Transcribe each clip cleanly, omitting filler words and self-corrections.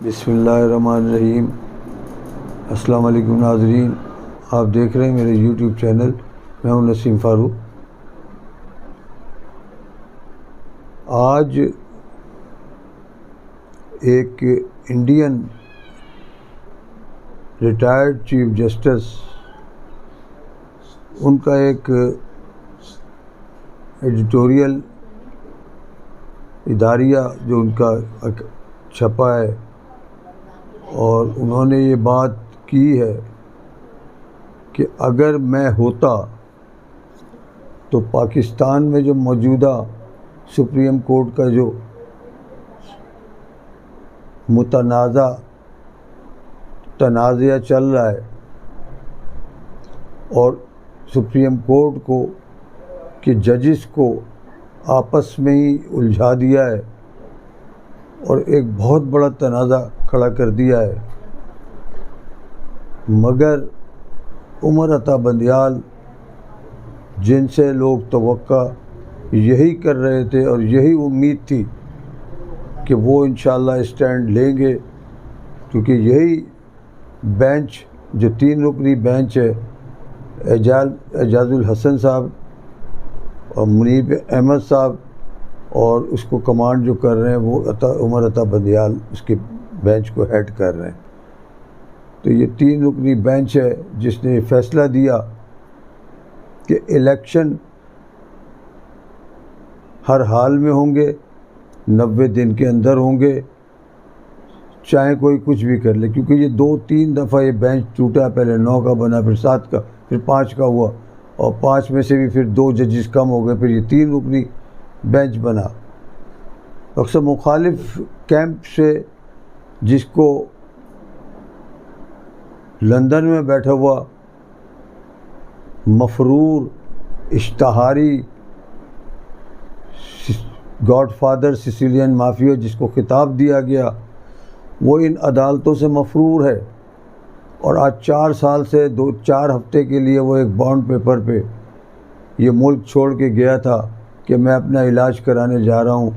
بسم اللہ الرحمن الرحیم۔ السلام علیکم ناظرین، آپ دیکھ رہے ہیں میرے یوٹیوب چینل، میں ہوں نسیم فاروق۔ آج ایک انڈین ریٹائرڈ چیف جسٹس، ان کا ایک ایڈیٹوریل اداریہ جو ان کا چھپا ہے، اور انہوں نے یہ بات کی ہے کہ اگر میں ہوتا تو پاکستان میں جو موجودہ سپریم کورٹ کا جو تنازعہ چل رہا ہے اور سپریم کورٹ کو کہ ججز کو آپس میں ہی الجھا دیا ہے اور ایک بہت بڑا تنازع کھڑا کر دیا ہے، مگر عمر عطا بندیال جن سے لوگ توقع یہی کر رہے تھے اور یہی امید تھی کہ وہ انشاءاللہ اسٹینڈ لیں گے، کیونکہ یہی بینچ جو 3 رکنی بینچ ہے، اعجاز الحسن صاحب اور منیب احمد صاحب، اور اس کو کمانڈ جو کر رہے ہیں وہ عمر عطا بندیال اس کے بینچ کو ہیڈ کر رہے ہیں۔ تو یہ 3 رکنی بینچ ہے جس نے یہ فیصلہ دیا کہ الیکشن ہر حال میں ہوں گے، 90 دن کے اندر ہوں گے، چاہے کوئی کچھ بھی کر لے، کیونکہ یہ 2-3 دفعہ یہ بینچ ٹوٹا، پہلے 9 کا بنا، پھر 7 کا، پھر 5 کا ہوا، اور 5 میں سے بھی پھر 2 ججز کم ہو گئے، پھر یہ 3 رکنی بینچ بنا۔ اکثر مخالف کیمپ سے، جس کو لندن میں بیٹھا ہوا مفرور اشتہاری گاڈ فادر سیسیلین مافیا جس کو خطاب دیا گیا، وہ ان عدالتوں سے مفرور ہے، اور آج 4 سال سے 4 ہفتے کے لیے وہ ایک بانڈ پیپر پہ یہ ملک چھوڑ کے گیا تھا کہ میں اپنا علاج کرانے جا رہا ہوں،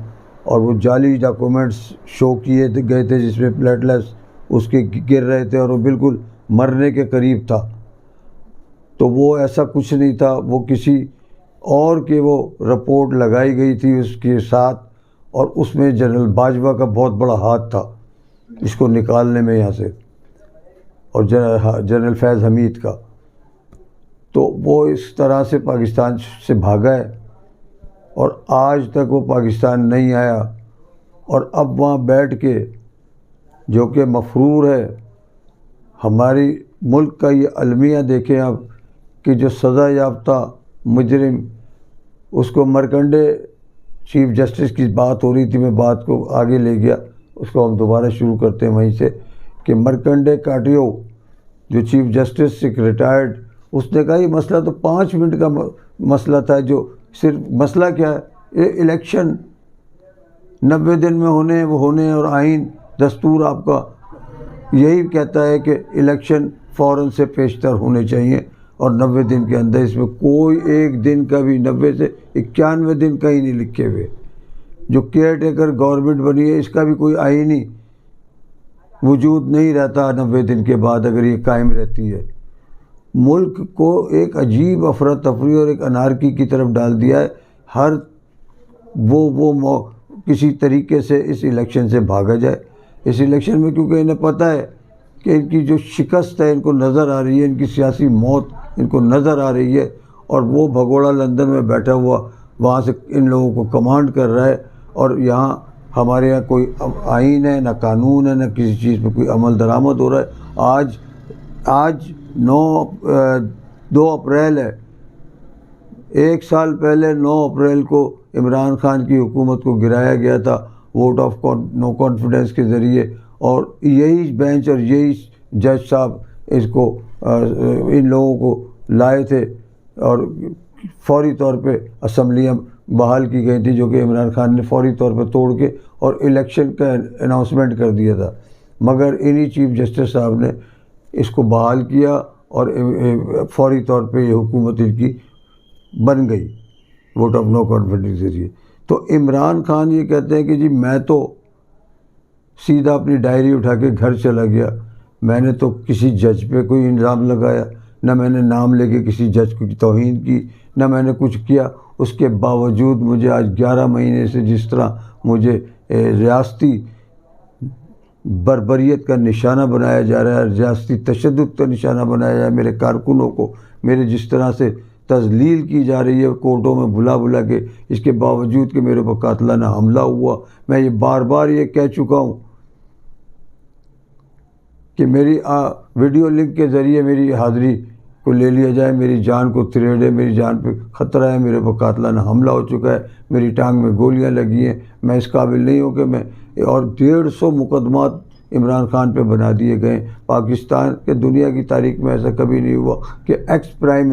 اور وہ جعلی ڈاکومنٹس شو کیے گئے تھے جس میں پلیٹلیٹس اس کے گر رہے تھے اور وہ بالکل مرنے کے قریب تھا۔ تو وہ ایسا کچھ نہیں تھا، وہ کسی اور کے وہ رپورٹ لگائی گئی تھی اس کے ساتھ، اور اس میں جنرل باجوہ کا بہت بڑا ہاتھ تھا اس کو نکالنے میں یہاں سے، اور جنرل فیض حمید کا۔ تو وہ اس طرح سے پاکستان سے بھاگا ہے، اور آج تک وہ پاکستان نہیں آیا، اور اب وہاں بیٹھ کے جو کہ مفرور ہے، ہماری ملک کا یہ المیہ دیکھیں اب کہ جو سزا یافتہ مجرم، اس کو مرکنڈے چیف جسٹس کی بات ہو رہی تھی، میں بات کو آگے لے گیا، اس کو ہم دوبارہ شروع کرتے ہیں وہیں سے، کہ مرکنڈے کاٹیو جو چیف جسٹس ایک ریٹائرڈ، اس نے کہا یہ مسئلہ تو 5 منٹ کا مسئلہ تھا، جو صرف مسئلہ کیا ہے، یہ الیکشن 90 دن میں ہونے وہ ہونے، اور آئین دستور آپ کا یہی کہتا ہے کہ الیکشن فوراً سے پیشتر ہونے چاہیے، اور 90 دن کے اندر، اس میں کوئی ایک دن کا بھی 90 سے 91 دن کا ہی نہیں لکھے ہوئے۔ جو کیئر ٹیکر گورنمنٹ بنی ہے، اس کا بھی کوئی آئینی وجود نہیں رہتا 90 دن کے بعد اگر یہ قائم رہتی ہے۔ ملک کو ایک عجیب افراتفری اور ایک انارکی کی طرف ڈال دیا ہے، ہر وہ کسی طریقے سے اس الیکشن سے بھاگا جائے۔ اس الیکشن میں کیونکہ انہیں پتہ ہے کہ ان کی جو شکست ہے ان کو نظر آ رہی ہے، ان کی سیاسی موت ان کو نظر آ رہی ہے، اور وہ بھگوڑا لندن میں بیٹھا ہوا وہاں سے ان لوگوں کو کمانڈ کر رہا ہے، اور یہاں ہمارے یہاں کوئی آئین ہے، نہ قانون ہے، نہ کسی چیز پہ کوئی عمل درآمد ہو رہا ہے۔ آج 2 اپریل ہے، 1 سال پہلے 9 اپریل کو عمران خان کی حکومت کو گرایا گیا تھا ووٹ آف نو کانفیڈنس کے ذریعے، اور یہی بینچ اور یہی جج صاحب اس کو ان لوگوں کو لائے تھے، اور فوری طور پہ اسمبلیاں بحال کی گئی تھی جو کہ عمران خان نے فوری طور پہ توڑ کے اور الیکشن کا اناؤنسمنٹ کر دیا تھا، مگر انہی چیف جسٹس صاحب نے اس کو بحال کیا، اور فوری طور پہ یہ حکومت ان کی بن گئی ووٹ آف نو کانفیڈنس کے ذریعے۔ تو عمران خان یہ کہتے ہیں کہ جی میں تو سیدھا اپنی ڈائری اٹھا کے گھر چلا گیا۔ میں نے تو کسی جج پہ کوئی الزام لگایا، نہ میں نے نام لے کے کسی جج کی توہین کی، نہ میں نے کچھ کیا۔ اس کے باوجود مجھے آج 11 مہینے سے جس طرح مجھے ریاستی بربریت کا نشانہ بنایا جا رہا ہے، ریاستی تشدد کا نشانہ بنایا جا رہا ہے، میرے کارکنوں کو میرے جس طرح سے تذلیل کی جا رہی ہے کورٹوں میں بلا بلا کے، اس کے باوجود کہ میرے پر قاتلانہ حملہ ہوا۔ میں یہ بار بار یہ کہہ چکا ہوں کہ میری ویڈیو لنک کے ذریعے میری حاضری کو لے لیا جائے، میری جان کو تھریٹ ہے، میری جان پہ خطرہ ہے، میرے پر قاتلانہ حملہ ہو چکا ہے، میری ٹانگ میں گولیاں لگی ہیں، میں اس قابل نہیں ہوں کہ میں، اور 150 مقدمات عمران خان پہ بنا دیے گئے۔ پاکستان کے دنیا کی تاریخ میں ایسا کبھی نہیں ہوا کہ ایکس پرائم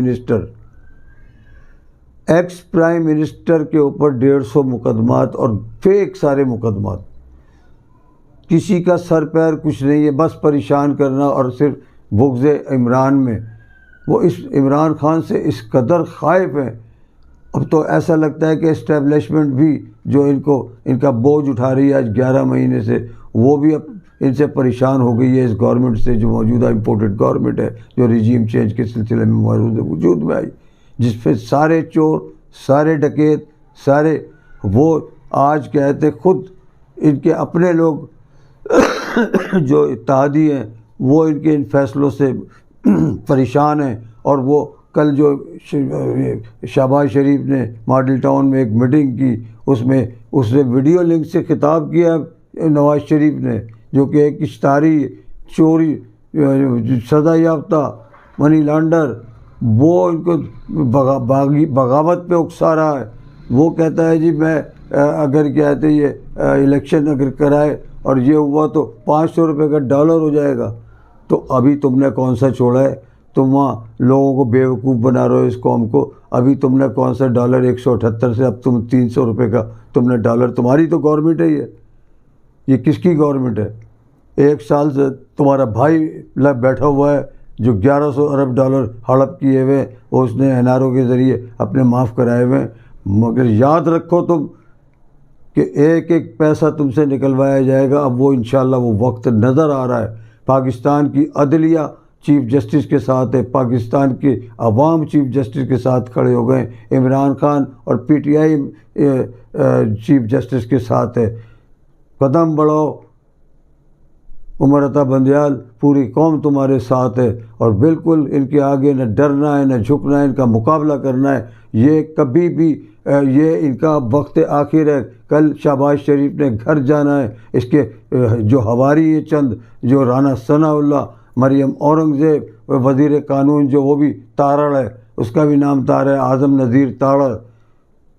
منسٹر کے اوپر 150 مقدمات اور فیک سارے مقدمات، کسی کا سر پیر کچھ نہیں ہے، بس پریشان کرنا اور صرف بغض عمران میں۔ وہ اس عمران خان سے اس قدر خائف ہیں، اب تو ایسا لگتا ہے کہ اسٹیبلشمنٹ بھی جو ان کا بوجھ اٹھا رہی ہے آج 11 مہینے سے، وہ بھی اب ان سے پریشان ہو گئی ہے اس گورنمنٹ سے، جو موجودہ امپورٹڈ گورنمنٹ ہے، جو رجیم چینج کے سلسلے میں وجود میں آئی، جس پہ سارے چور، سارے ڈکیت، سارے وہ آج کہتے خود ان کے اپنے لوگ جو اتحادی ہیں وہ ان کے ان فیصلوں سے پریشان ہیں۔ اور وہ کل جو شہباز شریف نے ماڈل ٹاؤن میں ایک میٹنگ کی، اس نے ویڈیو لنک سے خطاب کیا نواز شریف نے، جو کہ ایک اشتہاری چوری سزا یافتہ منی لانڈر، وہ ان کو بغاوت پہ اکسا رہا ہے۔ وہ کہتا ہے جی میں اگر کہتے یہ الیکشن اگر کرائے اور یہ ہوا تو 500 روپے کا ڈالر ہو جائے گا۔ تو ابھی تم نے کون سا چھوڑا ہے؟ تم وہاں لوگوں کو بیوقوف بنا رہے ہو اس قوم کو۔ ابھی تم نے کون سا ڈالر 178 سے اب تم 300 روپے کا تم نے ڈالر، تمہاری تو گورنمنٹ ہے یہ کس کی گورنمنٹ ہے؟ 1 سال سے تمہارا بھائی بیٹھا ہوا ہے جو 1100 ارب ڈالر ہڑپ کیے ہوئے، اور اس نے NRO کے ذریعے اپنے معاف کرائے ہوئے۔ مگر یاد رکھو تم کہ ایک ایک پیسہ تم سے نکلوایا جائے گا۔ اب وہ انشاءاللہ وہ وقت نظر آ رہا ہے۔ پاکستان کی عدلیہ چیف جسٹس کے ساتھ ہے، پاکستان کے عوام چیف جسٹس کے ساتھ کھڑے ہو گئے، عمران خان اور PTI چیف جسٹس کے ساتھ ہے۔ قدم بڑھاؤ عمر عطا بندیال، پوری قوم تمہارے ساتھ ہے، اور بالکل ان کے آگے نہ ڈرنا ہے نہ جھکنا ہے، ان کا مقابلہ کرنا ہے۔ یہ کبھی بھی یہ ان کا وقت آخر ہے۔ کل شہباز شریف نے گھر جانا ہے، اس کے جو ہواری ہیں چند، جو رانا ثناء اللہ، مریم اورنگزیب، وزیر قانون جو وہ بھی تارڑ ہے، اس کا بھی نام تارڑ ہے، اعظم نذیر تارڑ،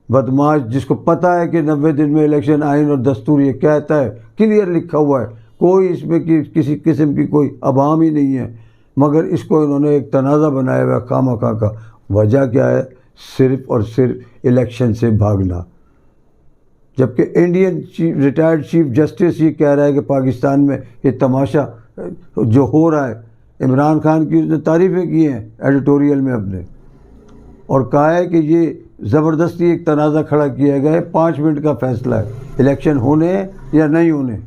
بدماش، جس کو پتہ ہے کہ 90 دن میں الیکشن آئین اور دستور یہ کہتا ہے، کلیئر لکھا ہوا ہے، کوئی اس میں کسی قسم کی کوئی ابہام ہی نہیں ہے، مگر اس کو انہوں نے ایک تنازع بنایا ہوا ہے خواہ کا۔ وجہ کیا ہے؟ صرف اور صرف الیکشن سے بھاگنا۔ جبکہ انڈین ریٹائرڈ چیف جسٹس یہ کہہ رہا ہے کہ پاکستان میں یہ تماشا جو ہو رہا ہے، عمران خان کی اس نے تعریفیں کی ہیں ایڈیٹوریل میں اپنے، اور کہا ہے کہ یہ زبردستی ایک تنازع کھڑا کیا گیا ہے، 5 منٹ کا فیصلہ ہے، الیکشن ہونے یا نہیں ہونے،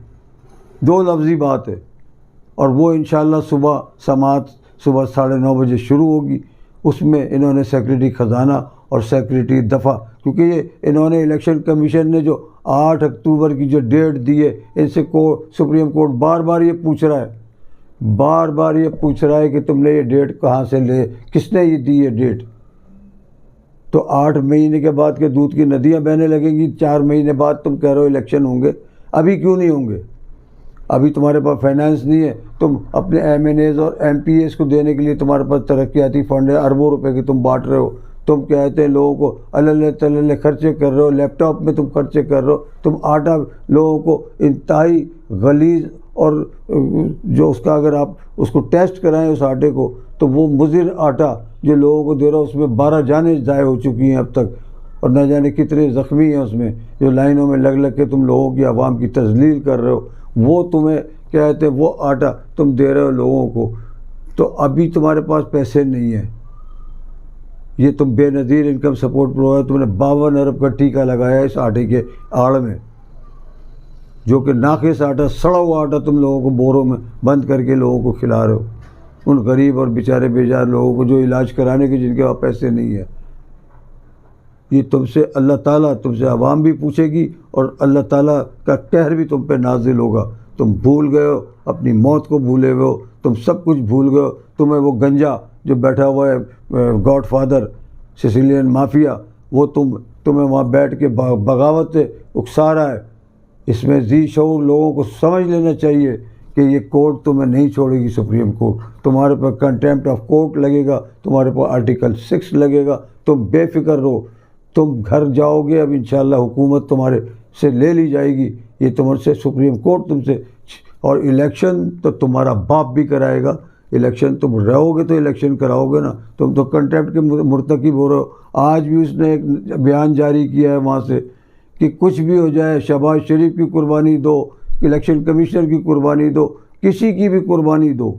2 لفظی بات ہے۔ اور وہ انشاءاللہ صبح سماعت صبح 9:30 بجے شروع ہوگی۔ اس میں انہوں نے سیکریٹری خزانہ اور سیکریٹری دفاع، کیونکہ یہ انہوں نے الیکشن کمیشن نے جو 8 اکتوبر کی جو ڈیٹ دی ہے، ان سے سپریم کورٹ بار بار یہ پوچھ رہا ہے کہ تم نے یہ ڈیٹ کہاں سے لے، کس نے یہ دی ہے ڈیٹ؟ تو 8 مہینے کے بعد کے دودھ کی ندیاں بہنے لگیں گی، 4 مہینے بعد تم کہہ رہے ہو الیکشن ہوں گے۔ ابھی کیوں نہیں ہوں گے؟ ابھی تمہارے پاس فائنانس نہیں ہے، تم اپنے MNAs اور MPAs کو دینے کے لیے تمہارے پاس ترقیاتی فنڈ ہے، اربوں روپے کی تم بانٹ رہے ہو، تم کہتے ہیں لوگوں کو اللہ تلل خرچے کر رہے ہو، لیپ ٹاپ میں تم خرچے کر رہے ہو، تم آٹا لوگوں کو انتہائی غلیظ، اور جو اس کا اگر آپ اس کو ٹیسٹ کرائیں اس آٹے کو تو وہ مضر آٹا جو لوگوں کو دے رہا ہو، اس میں 12 جانیں ضائع ہو چکی ہیں اب تک، اور نہ جانے کتنے زخمی ہیں اس میں، جو لائنوں میں لگ کے تم لوگوں کی عوام کی تذلیل کر رہے ہو، وہ تمہیں کہتے ہیں وہ آٹا تم دے رہے ہو لوگوں کو۔ تو ابھی تمہارے پاس پیسے نہیں ہیں، یہ تم بے نظیر انکم سپورٹ پروگرام، تم نے 52 ارب کا ٹیکہ لگایا اس آٹے کے آڑ میں۔ جو کہ ناقص آٹا، سڑا ہوا آٹا تم لوگوں کو بوروں میں بند کر کے لوگوں کو کھلا رہے ہو، ان غریب اور بیچارے بیزار لوگوں کو جو علاج کرانے کے جن کے پاس پیسے نہیں ہیں۔ یہ تم سے اللہ تعالیٰ، تم سے عوام بھی پوچھے گی، اور اللہ تعالیٰ کا قہر بھی تم پہ نازل ہوگا۔ تم بھول گئے ہو، اپنی موت کو بھولے ہوئے ہو، تم سب کچھ بھول گئے ہو۔ تمہیں وہ گنجا جو بیٹھا ہوا ہے گاڈ فادر سسیلین مافیا، وہ تمہیں وہاں بیٹھ کے بغاوت سے اکسا رہا ہے۔ اس میں ذی شعور لوگوں کو سمجھ لینا چاہیے کہ یہ کورٹ تمہیں نہیں چھوڑے گی، سپریم کورٹ تمہارے پر کنٹیمپٹ آف کورٹ لگے گا، تمہارے پر آرٹیکل 6 لگے گا۔ تم بے فکر رہو، تم گھر جاؤ گے، اب انشاءاللہ حکومت تمہارے سے لے لی جائے گی، یہ تمہارے سے سپریم کورٹ تم سے، اور الیکشن تو تمہارا باپ بھی کرائے گا۔ الیکشن تم رہو گے تو الیکشن کراؤ گے نا، تم تو کنٹیمپٹ کے مرتکب ہو رہے ہو۔ آج بھی اس نے ایک بیان جاری کیا ہے وہاں سے کہ کچھ بھی ہو جائے، شہباز شریف کی قربانی دو، الیکشن کمیشنر کی قربانی دو، کسی کی بھی قربانی دو،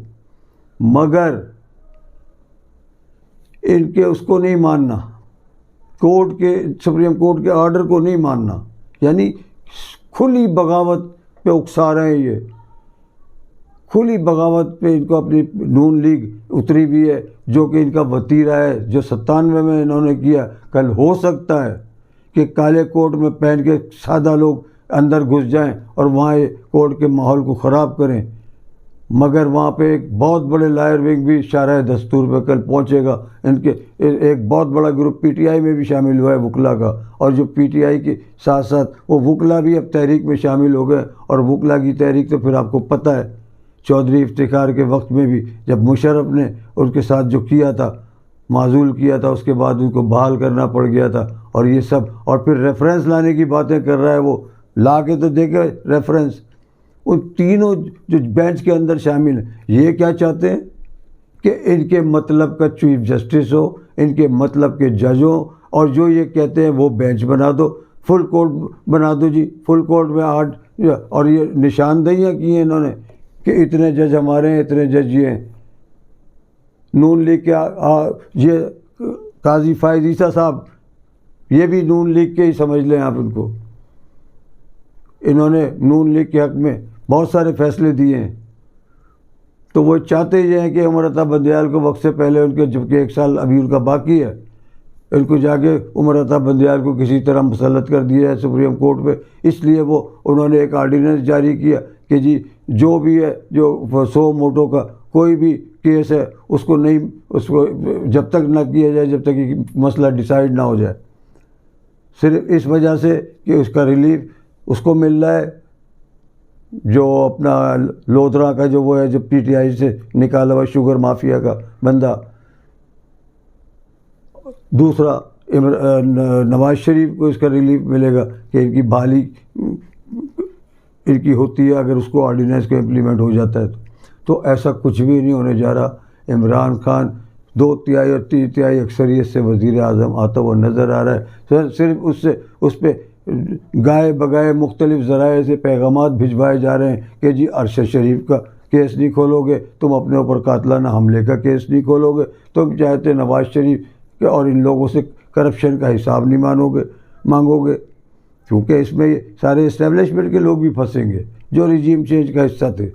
مگر ان کے اس کو نہیں ماننا، کورٹ کے، سپریم کورٹ کے آرڈر کو نہیں ماننا۔ یعنی کھلی بغاوت پہ اکسا رہے ہیں، یہ کھلی بغاوت پہ ان کو اپنی نون لیگ اتری بھی ہے، جو کہ ان کا وتیرہ ہے، جو 97 میں انہوں نے کیا۔ کل ہو سکتا ہے کہ کالے کوٹ میں پہن کے سادہ لوگ اندر گھس جائیں اور وہاں کورٹ کے ماحول کو خراب کریں، مگر وہاں پہ ایک بہت بڑے لائر ونگ بھی شارح دستور پہ کل پہنچے گا۔ ان کے ایک بہت بڑا گروپ پی ٹی آئی میں بھی شامل ہوا ہے وکلا کا، اور جو پی ٹی آئی کے ساتھ ساتھ وہ وکلا بھی اب تحریک میں شامل ہو گئے، اور وکلا کی تحریک تو پھر آپ کو پتہ ہے چودھری افتخار کے وقت میں بھی جب مشرف نے ان کے ساتھ جو کیا تھا، معزول کیا تھا، اس کے بعد ان کو بحال کرنا پڑ گیا تھا، اور یہ سب، اور پھر ریفرنس لانے کی باتیں کر رہا ہے، وہ لا کے تو دیکھے ریفرنس۔ ان تینوں جو بینچ کے اندر شامل ہیں، یہ کیا چاہتے ہیں کہ ان کے مطلب کا چیف جسٹس ہو، ان کے مطلب کے جج ہو، اور جو یہ کہتے ہیں وہ بینچ بنا دو، فل کورٹ بنا دو جی، فل کورٹ میں 8، اور یہ نشاندہیاں کی ہیں انہوں نے کہ اتنے جج ہمارے ہیں، اتنے جج یہ ہیں۔ نون لیگ کے یہ قاضی فائز عیسیٰ صاحب، یہ بھی نون لیگ کے ہی سمجھ لیں آپ ان کو، انہوں نے نون لیگ کے حق میں بہت سارے فیصلے دیے ہیں۔ تو وہ چاہتے یہ ہیں کہ عمر عطا بندیال کو وقت سے پہلے ان کے، جبکہ 1 سال ابھی ان کا باقی ہے، ان کو جا کے عمر عطا بندیال کو کسی طرح مسلط کر دیا ہے سپریم کورٹ پہ۔ اس لیے وہ انہوں نے ایک آرڈیننس جاری کیا کہ جی جو بھی ہے، جو 100 موٹو کا کوئی بھی کیس ہے، اس کو نہیں، اس کو جب تک نہ کیا جائے جب تک یہ مسئلہ ڈیسائیڈ نہ ہو جائے، صرف اس وجہ سے کہ اس کا ریلیف اس کو مل رہا ہے جو اپنا لودھرا کا جو وہ ہے، جو پی ٹی آئی سے نکالا ہوا شوگر مافیا کا بندہ۔ دوسرا نواز شریف کو اس کا ریلیف ملے گا کہ ان کی بحالی ان کی ہوتی ہے اگر اس کو آرڈیننس کو امپلیمنٹ ہو جاتا ہے تو ایسا کچھ بھی نہیں ہونے جا رہا۔ عمران خان 2 تہائی اور 3 تہائی اکثریت سے وزیر اعظم آتا ہوا نظر آ رہا ہے، صرف اس پہ گائے بگائے مختلف ذرائع سے پیغامات بھجوائے جا رہے ہیں کہ جی ارشد شریف کا کیس نہیں کھولو گے، تم اپنے اوپر قاتلانہ حملے کا کیس نہیں کھولو گے، تم چاہتے نواز شریف اور ان لوگوں سے کرپشن کا حساب نہیں مانگو گے، کیونکہ اس میں سارے اسٹیبلشمنٹ کے لوگ بھی پھنسیں گے جو رجیم چینج کا حصہ تھے۔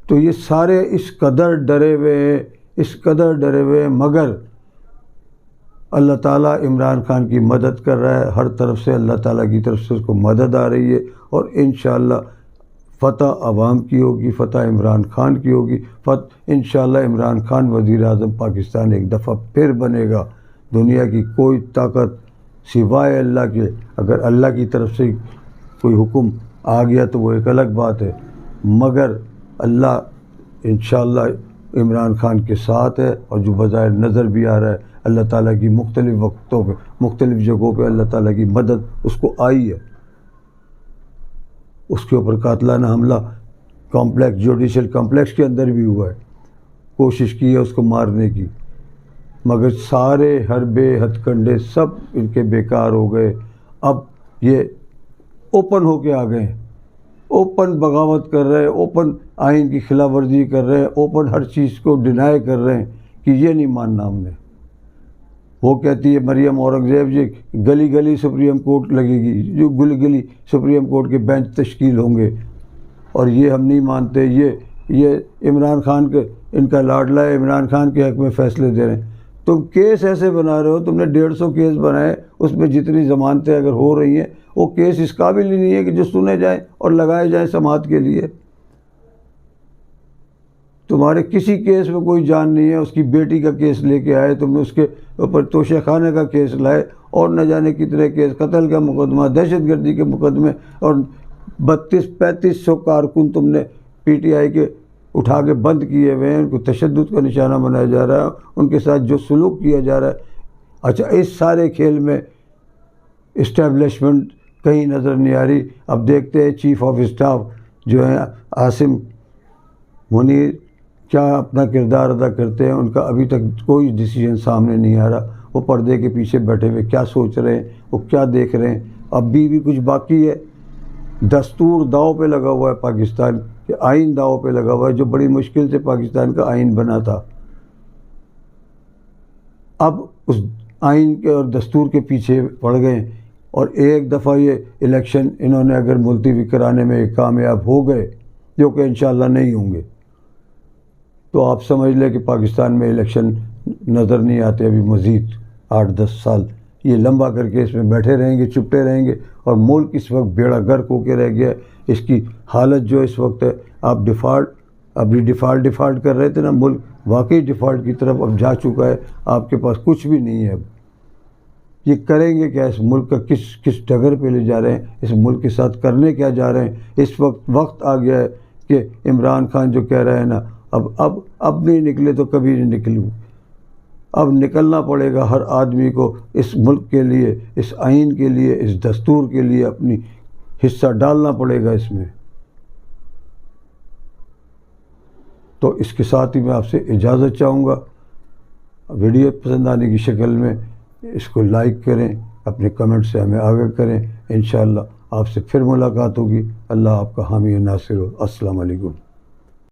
تو یہ سارے اس قدر ڈرے ہوئے ہیں، مگر اللہ تعالیٰ عمران خان کی مدد کر رہا ہے، ہر طرف سے اللہ تعالیٰ کی طرف سے اس کو مدد آ رہی ہے، اور انشاءاللہ فتح عوام کی ہوگی، فتح عمران خان کی ہوگی، انشاءاللہ عمران خان وزیر اعظم پاکستان ایک دفعہ پھر بنے گا۔ دنیا کی کوئی طاقت سوائے اللہ کے، اگر اللہ کی طرف سے کوئی حکم آ گیا تو وہ ایک الگ بات ہے، مگر اللہ انشاءاللہ عمران خان کے ساتھ ہے، اور جو بظاہر نظر بھی آ رہا ہے اللہ تعالیٰ کی مختلف وقتوں پہ مختلف جگہوں پہ اللہ تعالیٰ کی مدد اس کو آئی ہے۔ اس کے اوپر قاتلانہ حملہ کمپلیکس، جوڈیشل کمپلیکس کے اندر بھی ہوا ہے، کوشش کی ہے اس کو مارنے کی، مگر سارے حربے ہتھ کنڈے سب ان کے بیکار ہو گئے۔ اب یہ اوپن ہو کے آ گئے ہیں، اوپن بغاوت کر رہے ہیں، اوپن آئین کی خلاف ورزی کر رہے ہیں، اوپن ہر چیز کو ڈینائی کر رہے ہیں کہ یہ نہیں ماننا ہم نے۔ وہ کہتی ہے مریم اورنگزیب جی گلی گلی سپریم کورٹ لگے گی، جو گلی گلی سپریم کورٹ کے بینچ تشکیل ہوں گے، اور یہ ہم نہیں مانتے، یہ عمران خان کے ان کا لاڈلا ہے، عمران خان کے حق میں فیصلے دے رہے ہیں۔ تم کیس ایسے بنا رہے ہو، تم نے 150 کیس بنائے، اس میں جتنی ضمانتیں اگر ہو رہی ہیں وہ کیس اس قابل ہی نہیں ہے کہ جو سنے جائیں اور لگائے جائیں سماعت کے لیے۔ تمہارے کسی کیس میں کوئی جان نہیں ہے۔ اس کی بیٹی کا کیس لے کے آئے، تم نے اس کے اوپر توشہ خانے کا کیس لائے، اور نہ جانے کتنے کیس، قتل کا مقدمہ، دہشت گردی کے مقدمے، اور 3200-3500 کارکن تم نے پی ٹی آئی کے اٹھا کے بند کیے ہوئے ہیں، ان کو تشدد کا نشانہ بنایا جا رہا ہے، ان کے ساتھ جو سلوک کیا جا رہا ہے۔ اچھا، اس سارے کھیل میں اسٹیبلشمنٹ کہیں نظر نہیں آ رہی۔ اب دیکھتے ہیں چیف آف اسٹاف جو ہیں عاصم منیر کیا اپنا کردار ادا کرتے ہیں۔ ان کا ابھی تک کوئی ڈیسیجن سامنے نہیں آ رہا، وہ پردے کے پیچھے بیٹھے ہوئے کیا سوچ رہے ہیں، وہ کیا دیکھ رہے ہیں۔ اب بھی کچھ باقی ہے۔ دستور داؤ پہ لگا ہوا ہے، پاکستان کے آئین داؤ پہ لگا ہوا ہے، جو بڑی مشکل سے پاکستان کا آئین بنا تھا۔ اب اس آئین کے اور دستور کے پیچھے پڑ گئے، اور ایک دفعہ یہ الیکشن انہوں نے اگر ملتوی کرانے میں کامیاب ہو گئے، جو کہ انشاءاللہ نہیں ہوں گے، تو آپ سمجھ لیں کہ پاکستان میں الیکشن نظر نہیں آتے ابھی مزید 8-10 سال۔ یہ لمبا کر کے اس میں بیٹھے رہیں گے، چپٹے رہیں گے، اور ملک اس وقت بیڑا گرک ہو کے رہ گیا ہے۔ اس کی حالت جو اس وقت ہے، آپ ابھی ڈیفالٹ کر رہے تھے نا، ملک واقعی ڈیفالٹ کی طرف اب جا چکا ہے۔ آپ کے پاس کچھ بھی نہیں ہے اب۔ یہ کریں گے کیا؟ اس ملک کا کس ڈگر پہ لے جا رہے ہیں؟ اس ملک کے ساتھ کرنے کیا جا رہے ہیں؟ اس وقت آ گیا ہے کہ عمران خان جو کہہ رہے ہیں نا، اب نہیں نکلے تو کبھی نہیں نکلوں۔ اب نکلنا پڑے گا ہر آدمی کو، اس ملک کے لیے، اس آئین کے لیے، اس دستور کے لیے اپنی حصہ ڈالنا پڑے گا اس میں۔ تو اس کے ساتھ ہی میں آپ سے اجازت چاہوں گا۔ ویڈیو پسند آنے کی شکل میں اس کو لائک کریں، اپنے کمنٹ سے ہمیں آگاہ کریں۔ انشاءاللہ آپ سے پھر ملاقات ہوگی۔ اللہ آپ کا حامی و ناصر ہو۔ السلام علیکم۔